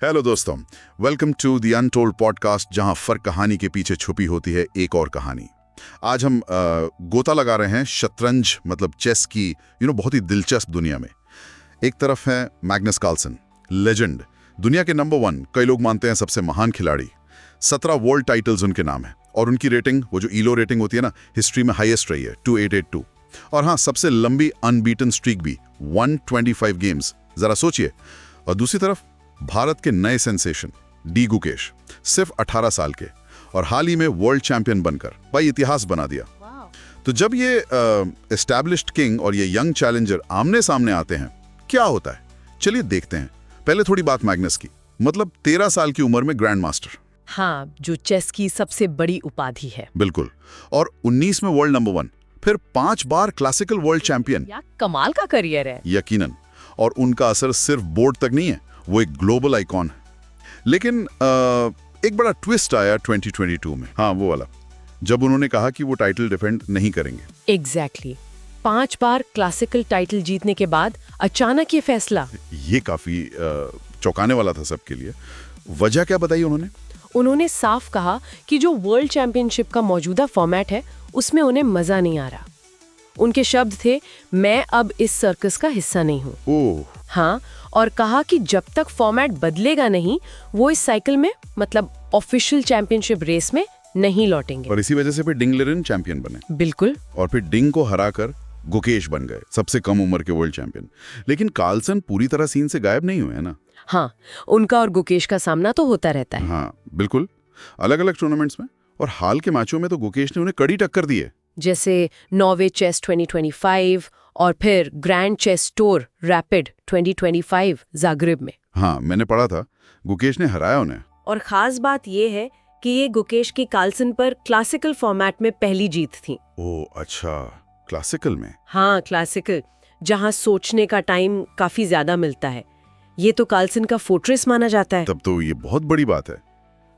Hello दोस्तों, welcome to the untold podcast, जहां फर्क कहानी के पीछे छुपी होती है एक और कहानी। आज हम गोता लगा रहे हैं शतरंज मतलब चेस की बहुत ही दिलचस्प दुनिया में। एक तरफ है मैग्नस कार्लसन, लेजेंड, दुनिया के नंबर 1, कई लोग मानते हैं सबसे महान खिलाड़ी। 17 वर्ल्ड टाइटल्स उनके नाम है और उनकी रेटिंग, वो जो ईलो रेटिंग होती है ना, हिस्ट्री में हाईएस्ट रही है 2882। और हाँ, सबसे लंबी अनबीटन स्ट्रीक भी 125 गेम्स, जरा सोचिए। और दूसरी तरफ भारत के नए सेंसेशन डी गुकेश, सिर्फ 18 साल के, और हाल ही में वर्ल्ड चैंपियन बनकर भाई इतिहास बना दिया। तो जब ये एस्टैब्लिश्ड किंग और ये यंग चैलेंजर आमने सामने आते हैं, क्या होता है, चलिए देखते हैं। पहले थोड़ी बात मैग्नस की, मतलब 13 साल की उम्र में ग्रैंड मास्टर। हाँ, जो चेस की सबसे बड़ी उपाधि है। बिल्कुल। और 19 में वर्ल्ड नंबर 1, फिर 5 बार क्लासिकल वर्ल्ड चैंपियन। कमाल का करियर है। यकीनन। और उनका असर सिर्फ बोर्ड तक नहीं है, वो एक ग्लोबल आइकॉन है। लेकिन एक बड़ा ट्विस्ट आया 2022 में। हाँ, वो वाला, जब उन्होंने कहा कि वो टाइटल डिफेंड नहीं करेंगे। एग्जैक्टली। 5 बार क्लासिकल टाइटल जीतने के बाद अचानक ये फैसला। ये काफी चौंकाने वाला था सबके लिए। वजह क्या बताई उन्होंने? उन्होंने साफ कहा कि जो वर्ल्ड चैंपियनशिप का मौजूदा फॉर्मेट है, उसमें उन्हें मजा नहीं आ रहा। उनके शब्द थे, मैं अब इस सर्कस का हिस्सा नहीं हूँ। ओह। हाँ, और कहा कि जब तक फॉर्मेट बदलेगा नहीं, वो इस साइकिल में, मतलब ऑफिशियल चैंपियनशिप रेस में नहीं लौटेंगे। और इसी वजह से फिर डिंग लिरेन चैंपियन बने। बिल्कुल। और फिर डिंग को हराकर गुकेश बन गए सबसे कम उम्र के वर्ल्ड चैंपियन। लेकिन कार्लसन पूरी तरह सीन से गायब नहीं हुए, है ना? हाँ, उनका और गुकेश का सामना तो होता रहता है। हाँ बिल्कुल, अलग अलग टूर्नामेंट्स में। और हाल के मैचों में तो गुकेश ने उन्हें कड़ी टक्कर दी है, जैसे नॉर्वे चेस 2025 और फिर grand chess tour rapid 2025 Zagreb में। हाँ, मैंने पढ़ा था गुकेश ने हराया उन्हें। और खास बात ये है कि ये गुकेश की कार्लसन पर क्लासिकल फॉर्मेट में पहली जीत थी। ओह अच्छा, क्लासिकल में? हाँ, क्लासिकल, जहाँ सोचने का टाइम काफी ज्यादा मिलता है। ये तो कार्लसन का फोर्ट्रेस माना जाता है। तब तो ये बहुत बड़ी बात है।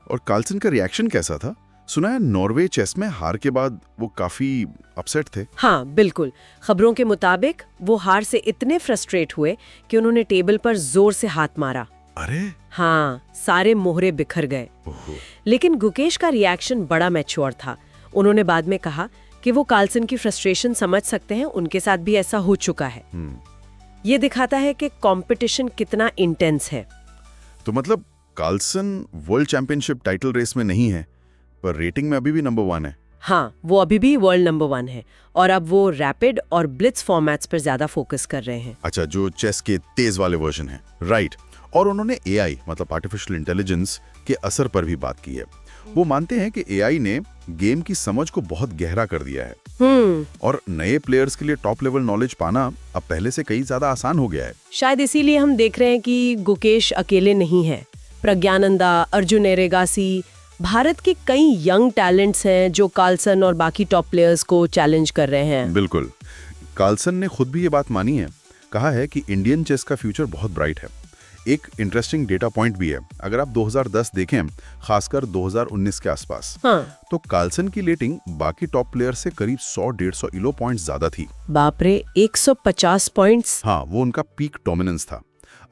और कार्लसन का रिएक्शन कैसा था? सुना है नॉर्वे चेस में हार के बाद वो काफी अपसेट थे। हाँ बिल्कुल, खबरों के मुताबिक वो हार से इतने फ्रस्ट्रेट हुए कि उन्होंने टेबल पर जोर से हाथ मारा। अरे हाँ, सारे मोहरे बिखर गए। लेकिन गुकेश का रिएक्शन बड़ा मैच्योर था। उन्होंने बाद में कहा कि वो कार्लसन की फ्रस्ट्रेशन समझ सकते हैं, उनके साथ भी ऐसा हो चुका है। ये दिखाता है कि कंपटीशन कितना इंटेंस है। तो मतलब Carlsen world championship title race में नहीं है, पर रेटिंग में अभी भी नंबर 1 है। हाँ, वो अभी भी वर्ल्ड नंबर 1 है, और अब वो रैपिड और ब्लिट्ज फॉर्मेट्स पर ज्यादा फोकस कर रहे हैं। अच्छा, जो चेस के तेज वाले वर्जन है, राइट। और उन्होंने एआई मतलब आर्टिफिशियल इंटेलिजेंस के असर पर भी बात की है। वो मानते हैं कि एआई ने गेम की समझ को बहुत गहरा कर दिया है। और नए प्लेयर्स के लिए टॉप लेवल नॉलेज पाना अब पहले से कई ज्यादा आसान हो गया है। शायद इसीलिए हम देख रहे हैं कि गुकेश अकेले नहीं है। प्रज्ञानंदा, अर्जुन एरेगासी, भारत के कई यंग टैलेंट्स हैं जो कार्लसन और बाकी टॉप प्लेयर्स को चैलेंज कर रहे हैं। बिल्कुल। कार्लसन ने खुद भी ये बात मानी है, कहा है कि इंडियन चेस का फ्यूचर बहुत ब्राइट है। एक इंटरेस्टिंग डेटा पॉइंट भी है, अगर आप 2010 देखें, खासकर 2019 के आसपास, हाँ, तो कार्लसन की रेटिंग बाकी टॉप प्लेयर से करीब 100-150 इलो पॉइंट्स ज्यादा थी। बाप रे, 150 पॉइंट्स। हाँ, वो उनका पीक डोमिनेंस था।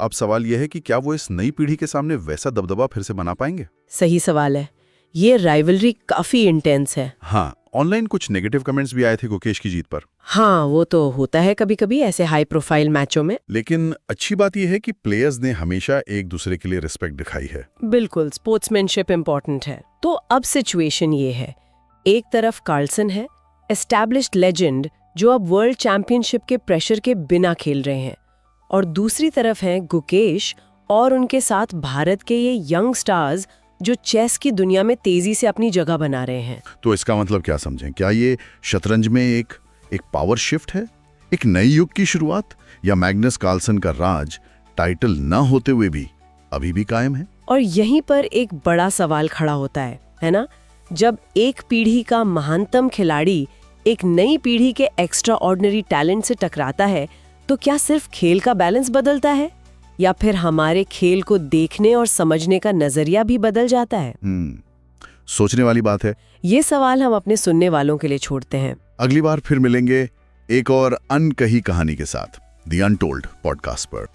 अब सवाल यह है कि क्या वो इस नई पीढ़ी के सामने वैसा दबदबा फिर से बना पाएंगे? सही सवाल है। ये राइवलरी काफी इंटेंस है। हाँ, ऑनलाइन कुछ नेगेटिव कमेंट्स भी आए थे गुकेश की जीत पर। हाँ, वो तो होता है कभी कभी ऐसे हाई प्रोफाइल मैचों में। लेकिन अच्छी बात यह है कि प्लेयर्स ने हमेशा एक दूसरे के लिए रिस्पेक्ट दिखाई है। बिल्कुल, स्पोर्ट्समैनशिप इम्पोर्टेंट है। तो अब सिचुएशन ये है, एक तरफ कार्लसन है, एस्टैब्लिश्ड लेजेंड, जो अब वर्ल्ड चैंपियनशिप के प्रेशर के बिना खेल रहे हैं, और दूसरी तरफ है गुकेश और उनके साथ भारत के ये यंग स्टार्स जो चेस की दुनिया में तेजी से अपनी जगह बना रहे हैं। तो इसका मतलब क्या समझें? क्या ये शतरंज में एक पावर शिफ्ट है, एक नए युग की शुरुआत, या मैग्नस कार्लसन का राज टाइटल न होते हुए भी अभी भी कायम है? और यहीं पर एक बड़ा सवाल खड़ा होता है ना? जब एक पीढ़ी का महानतम खिलाड़ी एक नई पीढ़ी के एक्स्ट्रा ऑर्डिनरी टैलेंट से टकराता है, तो क्या सिर्फ खेल का बैलेंस बदलता है, या फिर हमारे खेल को देखने और समझने का नजरिया भी बदल जाता है? सोचने वाली बात है। ये सवाल हम अपने सुनने वालों के लिए छोड़ते हैं। अगली बार फिर मिलेंगे एक और अनकही कहानी के साथ, द अनटोल्ड पॉडकास्ट पर।